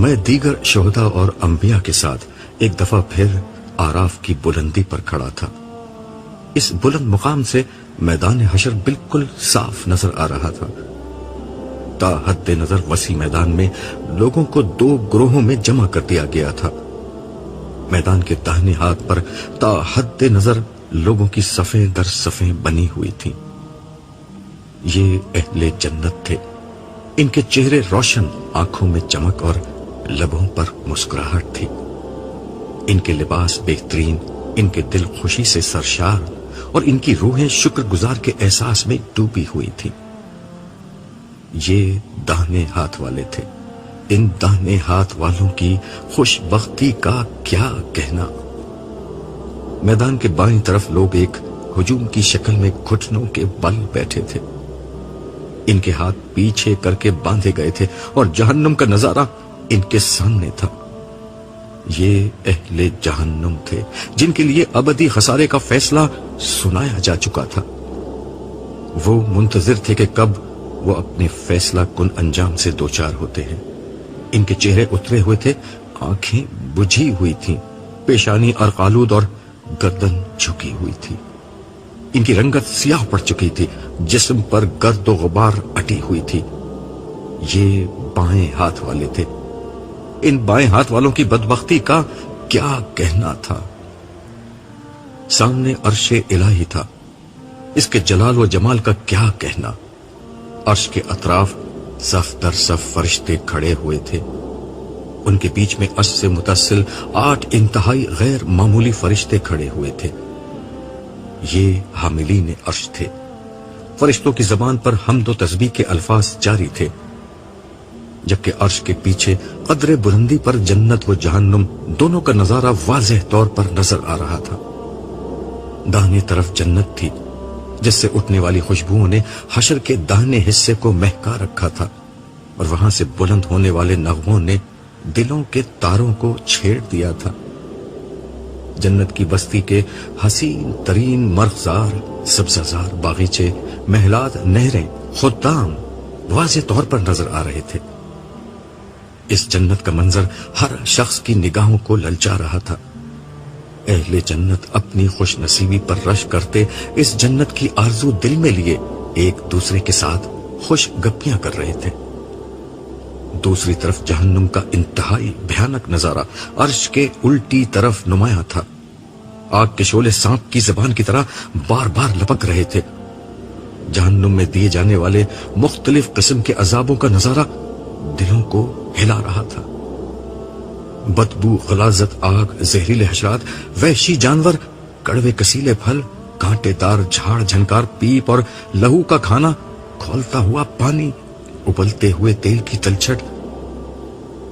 میں دیگر شہداء اور انبیاء کے ساتھ ایک دفعہ پھر آراف کی بلندی پر کھڑا تھا۔ اس بلند مقام سے میدان حشر بالکل صاف نظر آ رہا تھا۔ تا حد نظر وسیع میدان میں لوگوں کو 2 گروہوں میں جمع کر دیا گیا تھا۔ میدان کے داہنے ہاتھ پر تا حد نظر لوگوں کی صفیں در صفیں بنی ہوئی تھیں۔ یہ اہل جنت تھے۔ ان کے چہرے روشن، آنکھوں میں چمک اور لبوں پر مسکراہٹ تھی۔ ان کے لباس بہترین، ان کے دل خوشی سے سرشار اور ان کی روحیں شکر گزار کے احساس میں ڈوبی ہوئی تھیں۔ یہ داہنے ہاتھ والے تھے۔ ان داہنے ہاتھ والوں کی خوش بختی کا کیا کہنا۔ میدان کے بائیں طرف لوگ ایک ہجوم کی شکل میں گھٹنوں کے بل بیٹھے تھے۔ ان کے ہاتھ پیچھے کر کے باندھے گئے تھے اور جہنم کا نظارہ ان کے سامنے تھا۔ یہ اہل جہنم تھے جن کے لیے ابدی خسارے کا فیصلہ سنایا جا چکا تھا۔ وہ منتظر تھے کہ کب وہ اپنے فیصلہ کن انجام سے دوچار ہوتے ہیں۔ ان کے چہرے اترے ہوئے تھے، آنکھیں بجھی ہوئی تھیں، پیشانی ارقالود اور گردن جھکی ہوئی تھی۔ ان کی رنگت سیاہ پڑ چکی تھی، جسم پر گرد و غبار اٹی ہوئی تھی۔ یہ بائیں ہاتھ والے تھے۔ ان بائیں ہاتھ والوں کی بدبختی کا کیا کہنا تھا۔ سامنے عرش الہی تھا، اس کے جلال و جمال کا کیا کہنا۔ عرش کے اطراف صف در صف فرشتے کھڑے ہوئے تھے۔ ان کے بیچ میں عرش سے متصل 8 انتہائی غیر معمولی فرشتے کھڑے ہوئے تھے۔ یہ حاملین عرش تھے۔ فرشتوں کی زبان پر حمد و تسبیح کے الفاظ جاری تھے، جبکہ عرش کے پیچھے قدر بلندی پر جنت و جہنم دونوں کا نظارہ واضح طور پر نظر آ رہا تھا۔ داہنی طرف جنت تھی، جس سے اٹھنے والی خوشبوؤں نے حشر کے داہنے حصے کو مہکا رکھا تھا، اور وہاں سے بلند ہونے والے نغموں نے دلوں کے تاروں کو چھیڑ دیا تھا۔ جنت کی بستی کے حسین ترین مرغزار، سبززار باغیچے، محلات، نہریں، خدام واضح طور پر نظر آ رہے تھے۔ اس جنت کا منظر ہر شخص کی نگاہوں کو للچا رہا تھا۔ اہل جنت اپنی خوش نصیبی پر رش کرتے اس جنت کی آرزو دل میں لیے ایک دوسرے کے ساتھ خوش گپیاں کر رہے تھے۔ دوسری طرف جہنم کا انتہائی بھیانک نظارہ عرش کے الٹی طرف نمایاں تھا۔ آگ کے شعلے سانپ کی زبان کی طرح بار بار لپک رہے تھے۔ جہنم میں دیے جانے والے مختلف قسم کے عذابوں کا نظارہ دلوں کو ہلا رہا تھا۔ بدبو، غلاظت، آگ، زہریلے حشرات، وحشی جانور، کڑوے کسیلے پھل، کانٹے دار جھاڑ جھنکار، پیپ اور لہو کا کھانا، کھولتا ہوا پانی، ابلتے ہوئے تیل کی تلچھٹ،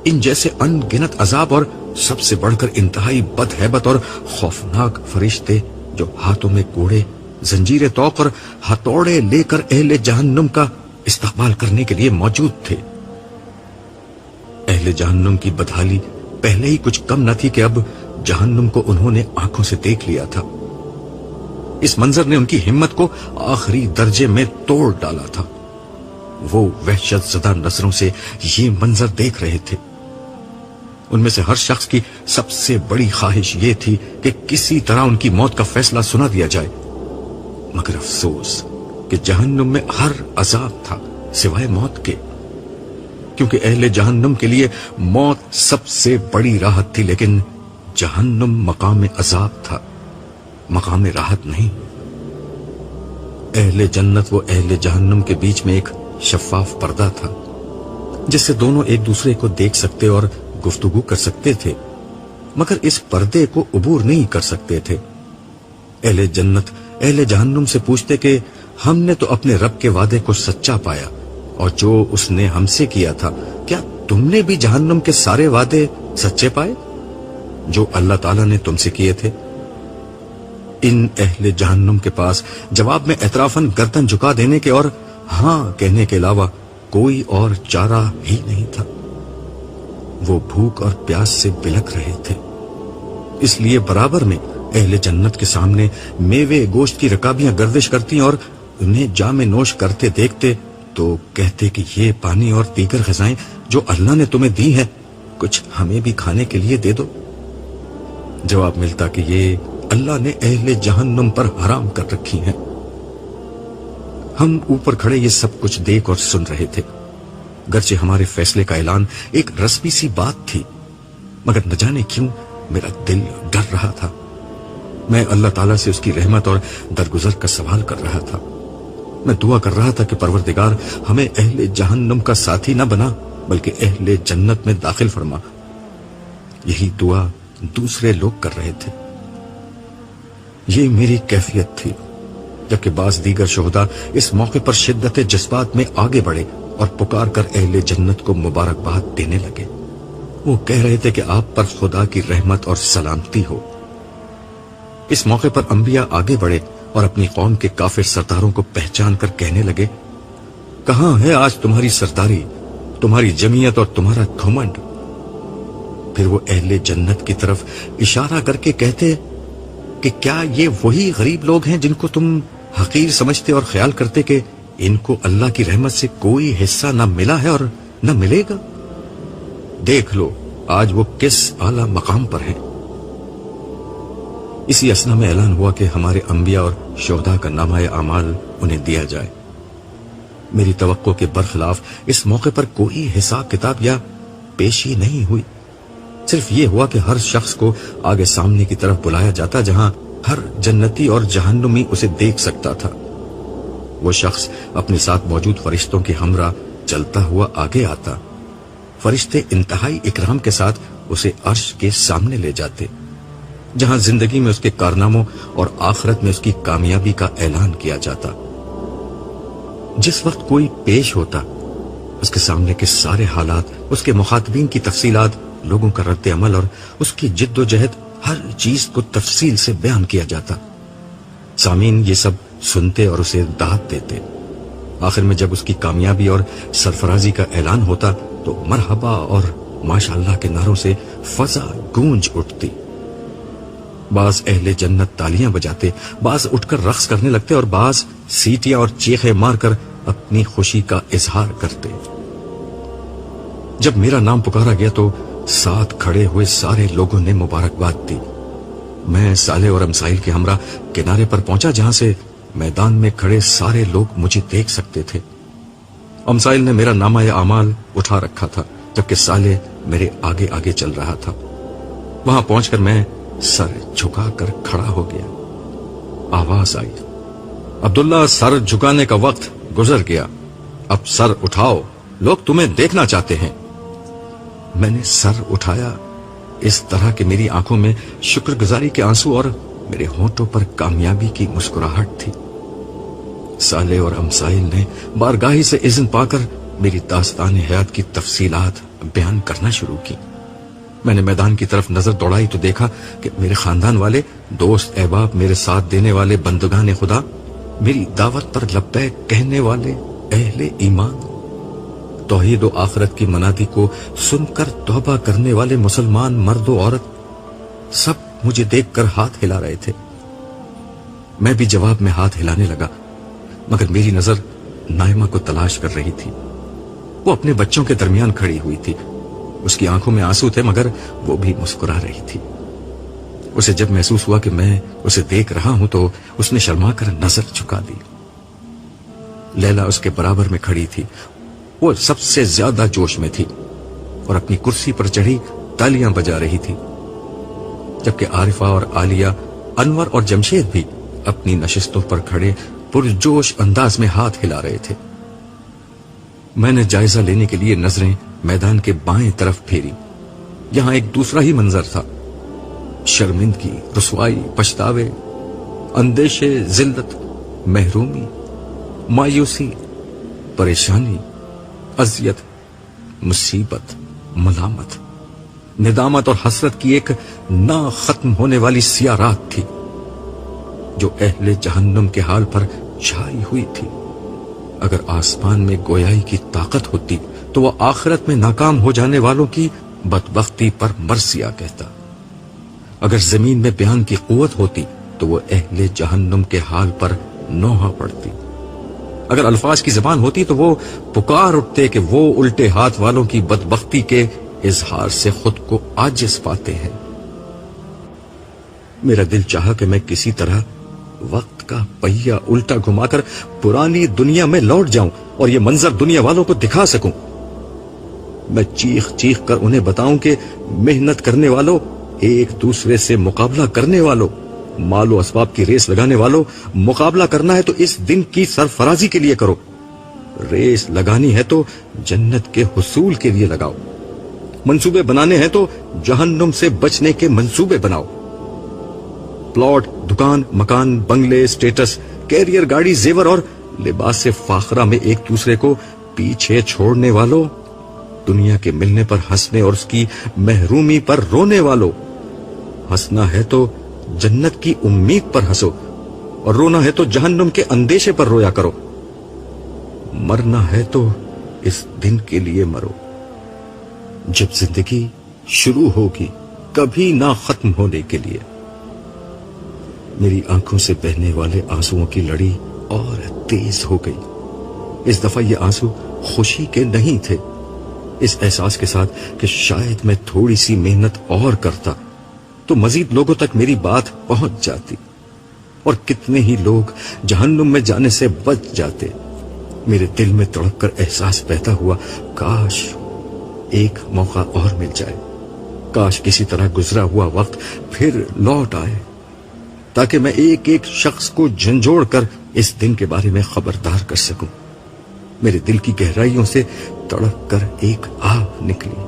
ان جیسے ان گنت عذاب اور سب سے بڑھ کر انتہائی بدہیبت اور خوفناک فرشتے جو ہاتھوں میں کوڑے، زنجیر توق اور ہتھوڑے لے کر اہل جہنم کا استقبال کرنے کے لیے موجود تھے۔ اہل جہنم کی بدحالی پہلے ہی کچھ کم نہ تھی کہ اب جہنم کو انہوں نے آنکھوں سے دیکھ لیا تھا۔ اس منظر نے ان کی ہمت کو آخری درجے میں توڑ ڈالا تھا۔ وہ وحشت زدہ نظروں سے یہ منظر دیکھ رہے تھے۔ ان میں سے ہر شخص کی سب سے بڑی خواہش یہ تھی کہ کسی طرح ان کی موت کا فیصلہ سنا دیا جائے، مگر افسوس کہ جہنم میں ہر عذاب تھا سوائے موت کے، کیونکہ اہل جہنم کے لیے موت سب سے بڑی راحت تھی، لیکن جہنم مقام عذاب تھا، مقام راحت نہیں۔ اہل جنت و اہل جہنم کے بیچ میں ایک شفاف پردہ تھا، جس سے دونوں ایک دوسرے کو دیکھ سکتے اور گفتگو کر سکتے تھے، مگر اس پردے کو عبور نہیں کر سکتے تھے۔ اہل جنت اہل جہنم سے پوچھتے کہ ہم نے تو اپنے رب کے وعدے کو سچا پایا، اور جو اس نے ہم سے کیا تھا، کیا تم نے بھی جہنم کے سارے وعدے سچے پائے جو اللہ تعالیٰ نے تم سے کیے تھے؟ ان اہل جہنم کے پاس جواب میں اعترافاً گردن جھکا دینے کے اور ہاں کہنے کے علاوہ کوئی اور چارہ ہی نہیں تھا۔ وہ بھوک اور پیاس سے بلک رہے تھے، اس لیے برابر میں اہل جنت کے سامنے میوے گوشت کی رکابیاں گردش کرتی اور انہیں جام نوش کرتے دیکھتے تو کہتے کہ یہ پانی اور دیگر غذائیں جو اللہ نے تمہیں دی ہیں کچھ ہمیں بھی کھانے کے لیے دے دو۔ جواب ملتا کہ یہ اللہ نے اہل جہنم پر حرام کر رکھی ہیں۔ ہم اوپر کھڑے یہ سب کچھ دیکھ اور سن رہے تھے، گرچہ ہمارے فیصلے کا اعلان ایک رسمی سی بات تھی، مگر نہ جانے کیوں میرا دل ڈر رہا تھا۔ میں اللہ تعالیٰ سے اس کی رحمت اور درگزر کا سوال کر رہا تھا۔ میں دعا کر رہا تھا کہ پروردگار ہمیں اہل جہنم کا ساتھی نہ بنا بلکہ اہل جنت میں داخل فرما۔ یہی دعا دوسرے لوگ کر رہے تھے۔ یہ میری کیفیت تھی، جبکہ بعض دیگر شہداء اس موقع پر شدت جذبات میں آگے بڑھے اور پکار کر اہل جنت کو مبارکباد دینے لگے۔ وہ کہہ رہے تھے کہ آپ پر خدا کی رحمت اور سلامتی ہو۔ اس موقع پر انبیاء آگے بڑھے اور اپنی قوم کے کافر سرداروں کو پہچان کر کہنے لگے، کہاں ہے آج تمہاری سرداری، تمہاری جمعیت اور تمہارا گھمنڈ؟ پھر وہ اہل جنت کی طرف اشارہ کر کے کہتے کہ کیا یہ وہی غریب لوگ ہیں جن کو تم حقیر سمجھتے اور خیال کرتے کہ ان کو اللہ کی رحمت سے کوئی حصہ نہ ملا ہے اور نہ ملے گا؟ دیکھ لو آج وہ کس اعلی مقام پر ہیں۔ اسی اثنا میں اعلان ہوا کہ ہمارے انبیاء اور شہداء کا نامہ اعمال انہیں دیا جائے۔ میری توقع کے برخلاف اس موقع پر کوئی حساب کتاب یا پیشی نہیں ہوئی، صرف یہ ہوا کہ ہر شخص کو آگے سامنے کی طرف بلایا جاتا جہاں ہر جنتی اور جہنمی اسے دیکھ سکتا تھا۔ وہ شخص اپنے ساتھ موجود فرشتوں کے ہمراہ چلتا ہوا آگے آتا۔ فرشتے انتہائی اکرام کے ساتھ اسے عرش کے سامنے لے جاتے، جہاں زندگی میں اس کے کارناموں اور آخرت میں اس کی کامیابی کا اعلان کیا جاتا۔ جس وقت کوئی پیش ہوتا، اس کے سامنے کے سارے حالات، اس کے مخاطبین کی تفصیلات، لوگوں کا رد عمل اور اس کی جد و جہد، ہر چیز کو تفصیل سے بیان کیا جاتا۔ سامعین یہ سب سنتے اور اسے داد دیتے۔ آخر میں جب اس کی کامیابی اور سرفرازی کا اعلان ہوتا تو مرحبا اور ماشاءاللہ کے نعروں سے فضا گونج اٹھتی۔ بعض اہل جنت تالیاں بجاتے، بعض اٹھ کر رقص کرنے لگتے اور بعض سیٹیاں اور چیخیں مار کر اپنی خوشی کا اظہار کرتے۔ جب میرا نام پکارا گیا تو ساتھ کھڑے ہوئے سارے لوگوں نے مبارکباد دی۔ میں صالح اور امسائل کے ہمراہ کنارے پر پہنچا جہاں سے میدان میں کھڑے سارے لوگ مجھے دیکھ سکتے تھے۔ امسائل نے میرا نامہ اعمال اٹھا رکھا تھا، جبکہ صالح میرے آگے آگے چل رہا تھا۔ وہاں پہنچ کر میں سر جھکا کر کھڑا ہو گیا۔ آواز آئی، عبداللہ سر جھکانے کا وقت گزر گیا، اب سر اٹھاؤ، لوگ تمہیں دیکھنا چاہتے ہیں۔ میں نے سر اٹھایا اس طرح کہ میری آنکھوں میں شکر گزاری کے آنسو اور میرے ہونٹوں پر کامیابی کی مسکراہٹ تھی۔ صالح اور امسائل نے بارگاہی سے اذن پا کر میری داستان حیات کی تفصیلات بیان کرنا شروع کی۔ میں نے میدان کی طرف نظر دوڑائی تو دیکھا کہ میرے خاندان والے، دوست احباب، میرے ساتھ دینے والے بندگان خدا، میری دعوت پر لبیک کہنے والے اہل ایمان، توحید و آخرت کی منادی کو سن کر توبہ کرنے والے مسلمان مرد و عورت، سب مجھے دیکھ کر ہاتھ ہلا رہے تھے۔ میں بھی جواب میں ہاتھ ہلانے لگا، مگر میری نظر نائمہ کو تلاش کر رہی تھی۔ وہ اپنے بچوں کے درمیان کھڑی ہوئی تھی، اس کی آنکھوں میں آنسو تھے مگر وہ بھی مسکرا رہی تھی۔ اسے جب محسوس ہوا کہ میں اسے دیکھ رہا ہوں تو اس نے شرما کر نظر جھکا دی۔ لیلا اس کے برابر میں کھڑی تھی، وہ سب سے زیادہ جوش میں تھی اور اپنی کرسی پر چڑھی تالیاں بجا رہی تھی، جبکہ عارفہ اور عالیہ، انور اور جمشید بھی اپنی نشستوں پر کھڑے پرجوش انداز میں ہاتھ ہلا رہے تھے۔ میں نے جائزہ لینے کے لیے نظریں میدان کے بائیں طرف پھیری۔ یہاں ایک دوسرا ہی منظر تھا، شرمندگی، رسوائی، پچھتاوے، اندیشے، ذلت، محرومی، مایوسی، پریشانی، اذیت، مصیبت، ملامت، ندامت اور حسرت کی ایک نہ ختم ہونے والی سیاہ رات تھی جو اہل جہنم کے حال پر چھائی ہوئی تھی۔ اگر آسمان میں گویائی کی طاقت ہوتی تو وہ آخرت میں ناکام ہو جانے والوں کی بدبختی پر مرثیہ کہتا۔ اگر زمین میں بیان کی قوت ہوتی تو وہ اہل جہنم کے حال پر نوحہ پڑتی۔ اگر الفاظ کی زبان ہوتی تو وہ پکار اٹھتے کہ وہ الٹے ہاتھ والوں کی بدبختی کے اظہار سے خود کو عاجز پاتے ہیں۔ میرا دل چاہا کہ میں کسی طرح وقت کا پہیہ الٹا گھما کر پرانی دنیا میں لوٹ جاؤں اور یہ منظر دنیا والوں کو دکھا سکوں۔ میں چیخ چیخ کر انہیں بتاؤں کہ محنت کرنے والوں، ایک دوسرے سے مقابلہ کرنے والوں، مال و اسباب کی ریس لگانے والوں، مقابلہ کرنا ہے تو اس دن کی سرفرازی کے لیے کرو، ریس لگانی ہے تو جنت کے حصول کے لیے لگاؤ، منصوبے بنانے ہیں تو جہنم سے بچنے کے منصوبے بناؤ۔ پلاٹ، دکان، مکان، بنگلے، سٹیٹس، کیریئر، گاڑی، زیور اور لباس فاخرہ میں ایک دوسرے کو پیچھے چھوڑنے والوں، دنیا کے ملنے پر ہنسنے اور اس کی محرومی پر رونے والوں، ہنسنا ہے تو جنت کی امید پر ہنسو اور رونا ہے تو جہنم کے اندیشے پر رویا کرو، مرنا ہے تو اس دن کے لیے مرو جب زندگی شروع ہوگی کبھی نہ ختم ہونے کے لیے۔ میری آنکھوں سے بہنے والے آنسوؤں کی لڑی اور تیز ہو گئی۔ اس دفعہ یہ آنسو خوشی کے نہیں تھے، اس احساس کے ساتھ کہ شاید میں تھوڑی سی محنت اور کرتا تو مزید لوگوں تک میری بات پہنچ جاتی اور کتنے ہی لوگ جہنم میں جانے سے بچ جاتے۔ میرے دل میں تڑپ کر احساس پیدا ہوا، کاش ایک موقع اور مل جائے، کاش کسی طرح گزرا ہوا وقت پھر لوٹ آئے تاکہ میں ایک ایک شخص کو جھنجھوڑ کر اس دن کے بارے میں خبردار کر سکوں۔ میرے دل کی گہرائیوں سے تڑپ کر ایک آہ نکلی۔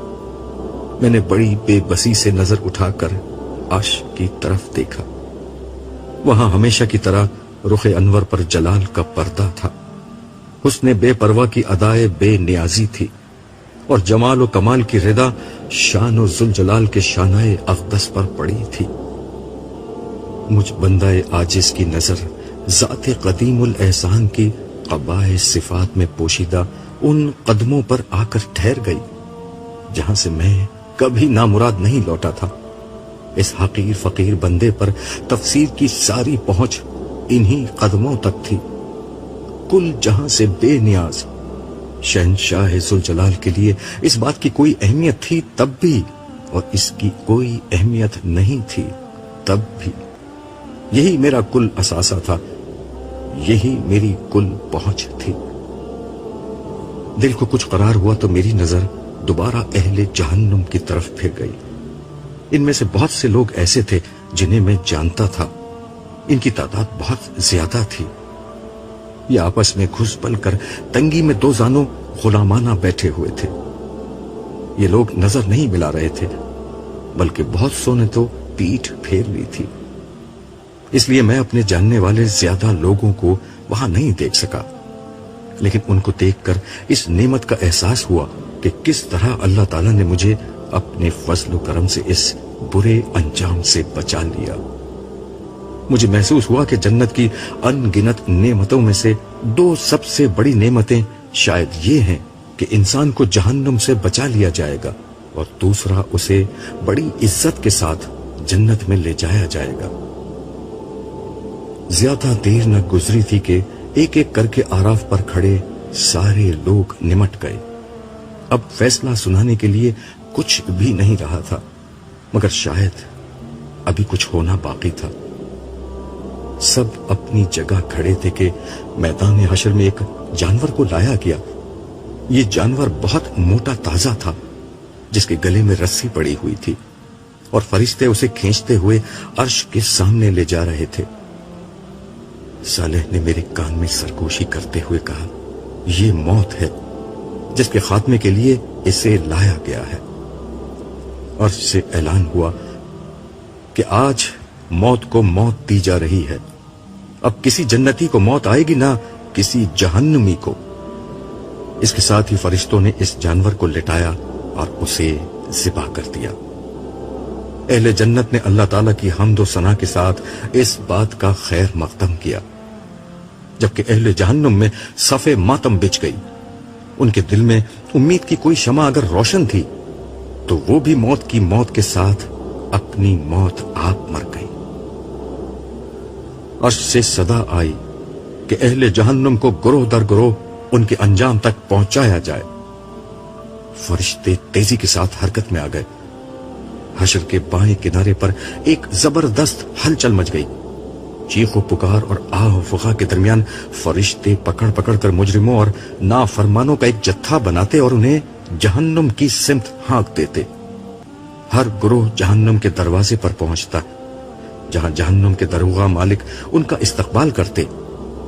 میں نے بڑی بے بسی سے نظر اٹھا کر عرش کی طرف دیکھا۔ وہاں ہمیشہ کی طرح رخ انور پر جلال کا پردہ تھا، حسن بے پرواہ کی ادائے بے نیازی تھی اور جمال و کمال کی رضا شان و ذوالجلال کے شانائے اقدس پر پڑی تھی۔ مجھ بندہ عاجز کی نظر ذات قدیم الاحسان کی قبائے صفات میں پوشیدہ ان قدموں پر آ کر ٹھہر گئی جہاں سے میں کبھی نامراد نہیں لوٹا تھا۔ اس حقیر فقیر بندے پر تفسیر کی ساری پہنچ انہی قدموں تک تھی۔ کل جہاں سے بے نیاز شہنشاہ ذوالجلال کے لیے اس بات کی کوئی اہمیت تھی تب بھی، اور اس کی کوئی اہمیت نہیں تھی تب بھی۔ یہی میرا کل اثاثہ تھا، یہی میری کل پہنچ تھی۔ دل کو کچھ قرار ہوا تو میری نظر دوبارہ اہل جہنم کی طرف پھر گئی۔ ان میں سے بہت سے لوگ ایسے تھے جنہیں میں جانتا تھا، ان کی تعداد بہت زیادہ تھی۔ یہ آپس میں گھس پل کر تنگی میں دو زانوں غلامانہ بیٹھے ہوئے تھے۔ یہ لوگ نظر نہیں ملا رہے تھے، بلکہ بہت سو نے تو پیٹھ پھیر لی تھی، اس لیے میں اپنے جاننے والے زیادہ لوگوں کو وہاں نہیں دیکھ سکا، لیکن ان کو دیکھ کر اس نعمت کا احساس ہوا کہ کس طرح اللہ تعالیٰ نے مجھے اپنے فضل و کرم سے اس برے انجام سے بچا لیا۔ مجھے محسوس ہوا کہ جنت کی ان گنت نعمتوں میں سے دو سب سے بڑی نعمتیں شاید یہ ہیں کہ انسان کو جہنم سے بچا لیا جائے گا، اور دوسرا اسے بڑی عزت کے ساتھ جنت میں لے جایا جائے گا۔ زیادہ دیر نہ گزری تھی کہ ایک ایک کر کے آراف پر کھڑے سارے لوگ نمٹ گئے۔ اب فیصلہ سنانے کے لیے کچھ بھی نہیں رہا تھا، مگر شاید ابھی کچھ ہونا باقی تھا۔ سب اپنی جگہ کھڑے تھے کہ میدان حشر میں ایک جانور کو لایا گیا۔ یہ جانور بہت موٹا تازہ تھا، جس کے گلے میں رسی پڑی ہوئی تھی، اور فرشتے اسے کھینچتے ہوئے عرش کے سامنے لے جا رہے تھے۔ صالح نے میرے کان میں سرگوشی کرتے ہوئے کہا، یہ موت ہے جس کے خاتمے کے لیے اسے لایا گیا ہے۔ عرش سے اعلان ہوا کہ آج موت کو موت دی جا رہی ہے۔ اب کسی جنتی کو موت آئے گی نہ کسی جہنمی کو۔ اس کے ساتھ ہی فرشتوں نے اس جانور کو لٹایا اور اسے ذبح کر دیا۔ اہل جنت نے اللہ تعالیٰ کی حمد و ثنا کے ساتھ اس بات کا خیر مقدم کیا، جبکہ اہل جہنم میں صف ماتم بچ گئی۔ ان کے دل میں امید کی کوئی شمع اگر روشن تھی تو وہ بھی موت کی موت کے ساتھ اپنی موت آپ مر گئی۔ عرش سے صدا آئی کہ اہل جہنم کو گروہ در گروہ ان کے انجام تک پہنچایا جائے۔ فرشتے تیزی کے ساتھ حرکت میں آ گئے. حشر کے بائیں کنارے پر ایک زبردست ہلچل مچ گئی. چیخ و پکار اور آہ و فغاں کے درمیان فرشتے پکڑ پکڑ کر مجرموں اور نافرمانوں کا ایک جتھا بناتے اور انہیں جہنم کی سمت ہانک دیتے. ہر گروہ جہنم کے دروازے پر پہنچتا، جہاں جہنم کے دروغہ مالک ان کا استقبال کرتے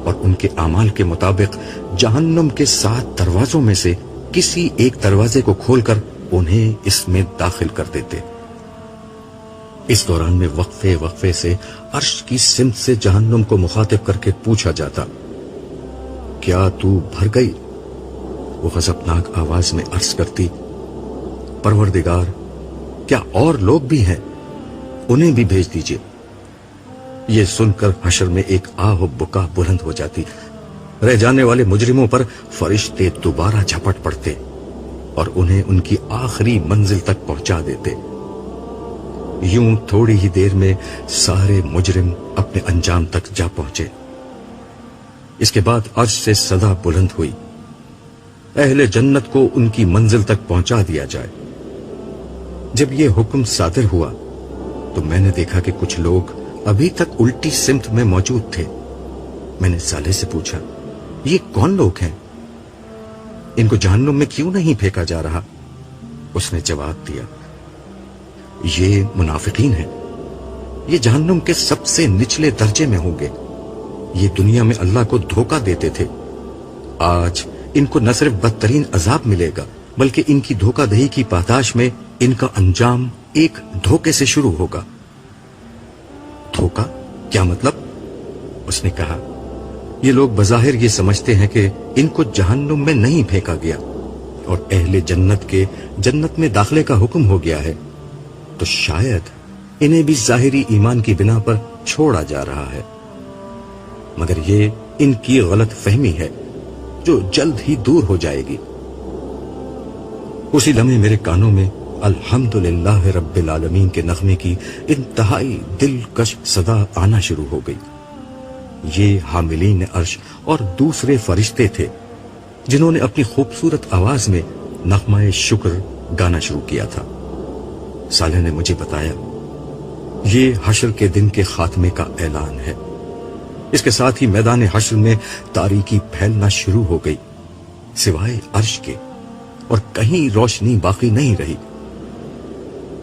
اور ان کے اعمال کے مطابق جہنم کے 7 دروازوں میں سے کسی ایک دروازے کو کھول کر انہیں اس میں داخل کر دیتے. اس دوران میں وقفے وقفے سے عرش کی سمت سے جہنم کو مخاطب کر کے پوچھا جاتا، کیا تو بھر گئی؟ وہ غضبناک آواز میں عرض کرتی، پروردگار، کیا اور لوگ بھی ہیں؟ انہیں بھی بھیج دیجیے. یہ سن کر حشر میں ایک آہ و بکا بلند ہو جاتی. رہ جانے والے مجرموں پر فرشتے دوبارہ جھپٹ پڑتے اور انہیں ان کی آخری منزل تک پہنچا دیتے. یوں تھوڑی ہی دیر میں سارے مجرم اپنے انجام تک جا پہنچے. اس کے بعد عرش سے صدا بلند ہوئی، اہل جنت کو ان کی منزل تک پہنچا دیا جائے. جب یہ حکم صادر ہوا تو میں نے دیکھا کہ کچھ لوگ ابھی تک الٹی سمت میں موجود تھے. میں نے صالح سے پوچھا، یہ کون لوگ ہیں؟ ان کو جہنم میں کیوں نہیں پھینکا جا رہا؟ اس نے جواب دیا، یہ منافقین ہیں. یہ جہنم کے سب سے نچلے درجے میں ہوں گے. یہ دنیا میں اللہ کو دھوکہ دیتے تھے. آج ان کو نہ صرف بدترین عذاب ملے گا بلکہ ان کی دھوکہ دہی کی پاداش میں ان کا انجام ایک دھوکے سے شروع ہوگا. دھوکہ؟ کیا مطلب؟ اس نے کہا، یہ لوگ بظاہر یہ سمجھتے ہیں کہ ان کو جہنم میں نہیں پھینکا گیا اور اہل جنت کے جنت میں داخلے کا حکم ہو گیا ہے، تو شاید انہیں بھی ظاہری ایمان کی بنا پر چھوڑا جا رہا ہے. مگر یہ ان کی غلط فہمی ہے جو جلد ہی دور ہو جائے گی. اسی لمحے میرے کانوں میں الحمدللہ رب العالمین کے نغمے کی انتہائی دلکش صدا آنا شروع ہو گئی. یہ حاملین عرش اور دوسرے فرشتے تھے جنہوں نے اپنی خوبصورت آواز میں نغمہ شکر گانا شروع کیا تھا. صالح نے مجھے بتایا، یہ حشر کے دن کے خاتمے کا اعلان ہے. اس کے ساتھ ہی میدان حشر میں تاریکی پھیلنا شروع ہو گئی، سوائے عرش کے، اور کہیں روشنی باقی نہیں رہی.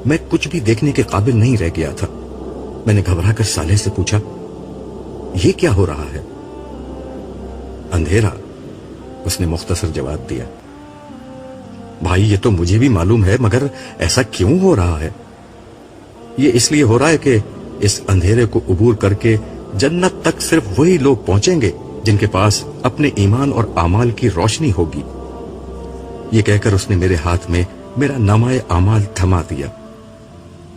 میں کچھ بھی دیکھنے کے قابل نہیں رہ گیا تھا. میں نے گھبرا کر صالح سے پوچھا، یہ کیا ہو رہا ہے؟ اندھیرا، اس نے مختصر جواب دیا. بھائی، یہ تو مجھے بھی معلوم ہے، مگر ایسا کیوں ہو رہا ہے؟ یہ اس لیے ہو رہا ہے کہ اس اندھیرے کو عبور کر کے جنت تک صرف وہی لوگ پہنچیں گے جن کے پاس اپنے ایمان اور اعمال کی روشنی ہوگی. یہ کہہ کر اس نے میرے ہاتھ میں میرا نامہ اعمال تھما دیا.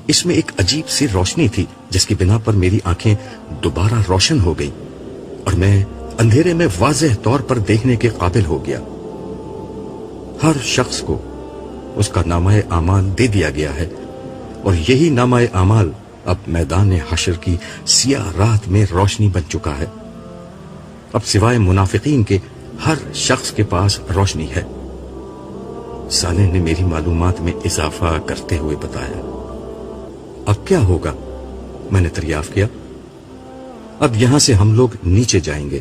اس میں ایک عجیب سی روشنی تھی جس کی بنا پر میری آنکھیں دوبارہ روشن ہو گئی اور میں اندھیرے میں واضح طور پر دیکھنے کے قابل ہو گیا. ہر شخص کو اس کا نامہ اعمال دے دیا گیا ہے اور یہی نامہ اعمال اب میدان حشر کی سیاہ رات میں روشنی بن چکا ہے. اب سوائے منافقین کے ہر شخص کے پاس روشنی ہے. صالح نے میری معلومات میں اضافہ کرتے ہوئے بتایا. اب کیا ہوگا؟ میں نے دریافت کیا. اب یہاں سے ہم لوگ نیچے جائیں گے.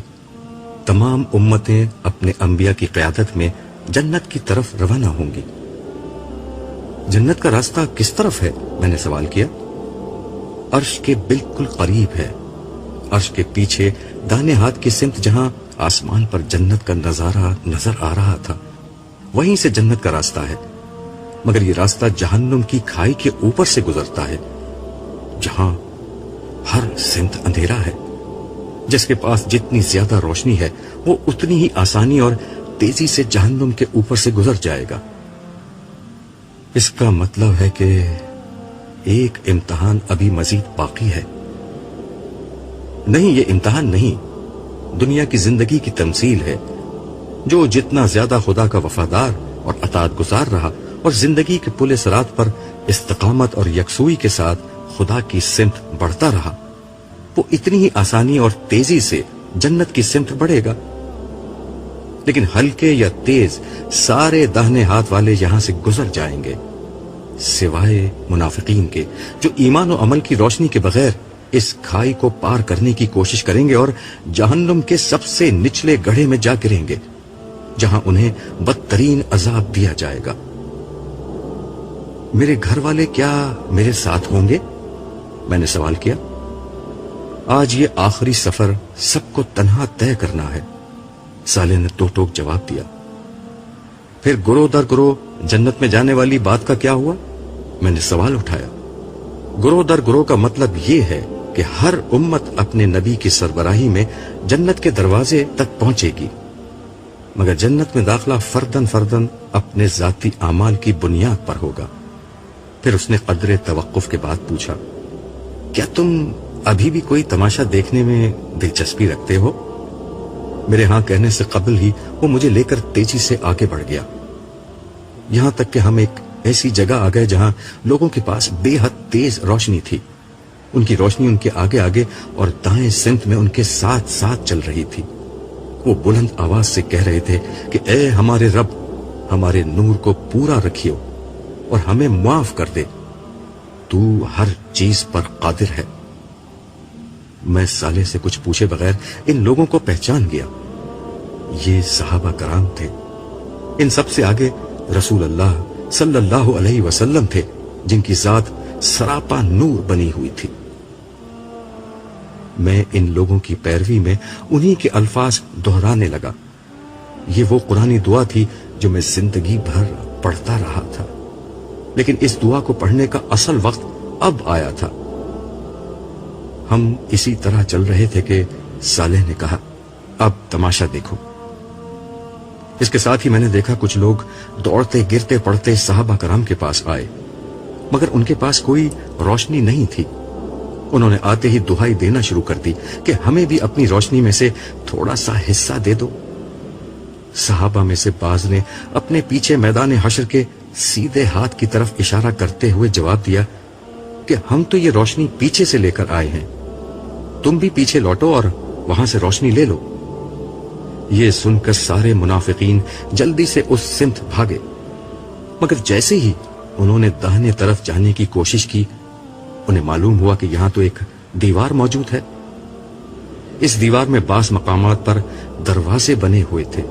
تمام امتیں اپنے انبیاء کی قیادت میں جنت کی طرف روانہ ہوں گی. جنت کا راستہ کس طرف ہے؟ میں نے سوال کیا. عرش کے بالکل قریب ہے. عرش کے پیچھے دانے ہاتھ کی سمت جہاں آسمان پر جنت کا نظارہ نظر آ رہا تھا، وہیں سے جنت کا راستہ ہے. مگر یہ راستہ جہنم کی کھائی کے اوپر سے گزرتا ہے جہاں ہر سمت اندھیرا ہے. جس کے پاس جتنی زیادہ روشنی ہے وہ اتنی ہی آسانی اور تیزی سے جہنم کے اوپر سے گزر جائے گا. اس کا مطلب ہے کہ ایک امتحان ابھی مزید باقی ہے. نہیں، یہ امتحان نہیں، دنیا کی زندگی کی تمثیل ہے. جو جتنا زیادہ خدا کا وفادار اور اطاعت گزار رہا اور زندگی کے پل صراط پر استقامت اور یکسوئی کے ساتھ خدا کی سمت بڑھتا رہا، وہ اتنی ہی آسانی اور تیزی سے جنت کی سمت بڑھے گا. لیکن ہلکے یا تیز سارے داہنے ہاتھ والے یہاں سے گزر جائیں گے، سوائے منافقین کے جو ایمان و عمل کی روشنی کے بغیر اس کھائی کو پار کرنے کی کوشش کریں گے اور جہنم کے سب سے نچلے گڑھے میں جا گریں گے، جہاں انہیں بدترین عذاب دیا جائے گا۔ میرے گھر والے کیا میرے ساتھ ہوں گے؟ میں نے سوال کیا۔ آج یہ آخری سفر سب کو تنہا طے کرنا ہے، صالح نے تو ٹوک جواب دیا۔ پھر گروہ در گروہ جنت میں جانے والی بات کا کیا ہوا؟ میں نے سوال اٹھایا۔ گروہ در گروہ کا مطلب یہ ہے کہ ہر امت اپنے نبی کی سربراہی میں جنت کے دروازے تک پہنچے گی، مگر جنت میں داخلہ فردن فردن اپنے ذاتی اعمال کی بنیاد پر ہوگا۔ پھر اس نے قدر توقف کے بعد پوچھا، کیا تم ابھی بھی کوئی تماشا دیکھنے میں دلچسپی رکھتے ہو؟ میرے ہاں کہنے سے قبل ہی وہ مجھے لے کر تیزی سے آگے بڑھ گیا، یہاں تک کہ ہم ایک ایسی جگہ آ گئے جہاں لوگوں کے پاس بے حد تیز روشنی تھی۔ ان کی روشنی ان کے آگے آگے اور دائیں سمت میں ان کے ساتھ ساتھ چل رہی تھی۔ وہ بلند آواز سے کہہ رہے تھے کہ اے ہمارے رب، ہمارے نور کو پورا رکھیو اور ہمیں معاف کر دے، تو ہر چیز پر قادر ہے۔ میں صالح سے کچھ پوچھے بغیر ان لوگوں کو پہچان گیا۔ یہ صحابہ کرام تھے، ان سب سے آگے رسول اللہ صلی اللہ علیہ وسلم تھے، جن کی ذات سراپا نور بنی ہوئی تھی۔ میں ان لوگوں کی پیروی میں انہی کے الفاظ دہرانے لگا۔ یہ وہ قرآنی دعا تھی جو میں زندگی بھر پڑھتا رہا تھا، لیکن اس دعا کو پڑھنے کا اصل وقت اب آیا تھا۔ ہم اسی طرح چل رہے تھے کہ صالح نے کہا، اب تماشا دیکھو۔ اس کے ساتھ ہی میں نے دیکھا کچھ لوگ دوڑتے گرتے پڑتے صحابہ کرام کے پاس آئے، مگر ان کے پاس کوئی روشنی نہیں تھی۔ انہوں نے آتے ہی دہائی دینا شروع کر دی کہ ہمیں بھی اپنی روشنی میں سے تھوڑا سا حصہ دے دو۔ صحابہ میں سے بعض نے اپنے پیچھے میدان حشر کے سیدھے ہاتھ کی طرف اشارہ کرتے ہوئے جواب دیا کہ ہم تو یہ روشنی پیچھے سے لے کر آئے ہیں، تم بھی پیچھے لوٹو اور وہاں سے روشنی لے لو۔ یہ سن کر سارے منافقین جلدی سے اس سمت بھاگے، مگر جیسے ہی انہوں نے داہنے طرف جانے کی کوشش کی، انہیں معلوم ہوا کہ یہاں تو ایک دیوار موجود ہے۔ اس دیوار میں بعض مقامات پر دروازے بنے ہوئے تھے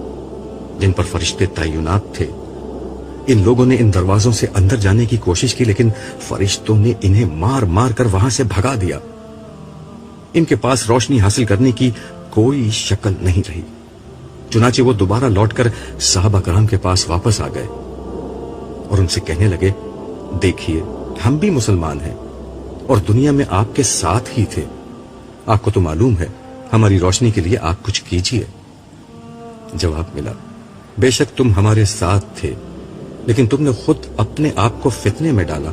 جن پر فرشتے تعینات تھے۔ ان لوگوں نے ان دروازوں سے اندر جانے کی کوشش کی، لیکن فرشتوں نے انہیں مار مار کر وہاں سے بھگا دیا۔ ان کے پاس روشنی حاصل کرنے کی کوئی شکل نہیں رہی، چنانچہ وہ دوبارہ لوٹ کر صحابہ کرام کے پاس واپس آ گئے اور ان سے کہنے لگے، دیکھیے ہم بھی مسلمان ہیں اور دنیا میں آپ کے ساتھ ہی تھے، آپ کو تو معلوم ہے، ہماری روشنی کے لیے آپ کچھ کیجیے۔ جواب ملا، بے شک تم ہمارے ساتھ تھے، لیکن تم نے خود اپنے آپ کو فتنے میں ڈالا۔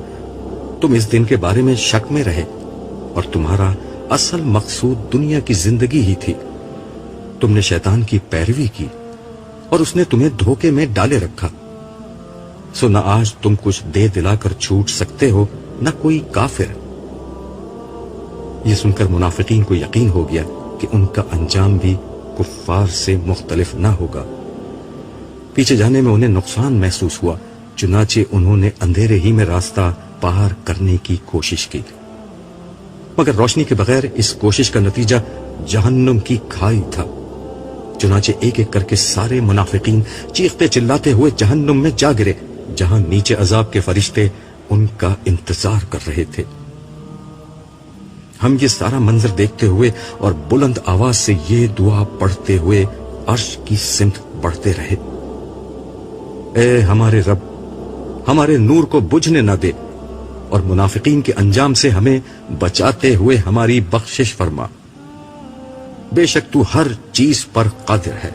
تم اس دن کے بارے میں شک میں رہے اور تمہارا اصل مقصود دنیا کی زندگی ہی تھی۔ تم نے شیطان کی پیروی کی اور اس نے تمہیں دھوکے میں ڈالے رکھا، سو نہ آج تم کچھ دے دلا کر چھوٹ سکتے ہو، نہ کوئی کافر۔ یہ سن کر منافقین کو یقین ہو گیا کہ ان کا انجام بھی کفار سے مختلف نہ ہوگا۔ پیچھے جانے میں انہیں نقصان محسوس ہوا، چنانچہ انہوں نے اندھیرے ہی میں راستہ پار کرنے کی کوشش کی، مگر روشنی کے بغیر اس کوشش کا نتیجہ جہنم کی کھائی تھا۔ چنانچہ ایک ایک کر کے سارے منافقین چیختے چلاتے ہوئے جہنم میں جا گرے، جہاں نیچے عذاب کے فرشتے ان کا انتظار کر رہے تھے۔ ہم یہ سارا منظر دیکھتے ہوئے اور بلند آواز سے یہ دعا پڑھتے ہوئے عرش کی سمت بڑھتے رہے، اے ہمارے رب، ہمارے نور کو بجھنے نہ دے اور منافقین کے انجام سے ہمیں بچاتے ہوئے ہماری بخشش فرما، بے شک تو ہر چیز پر قادر ہے۔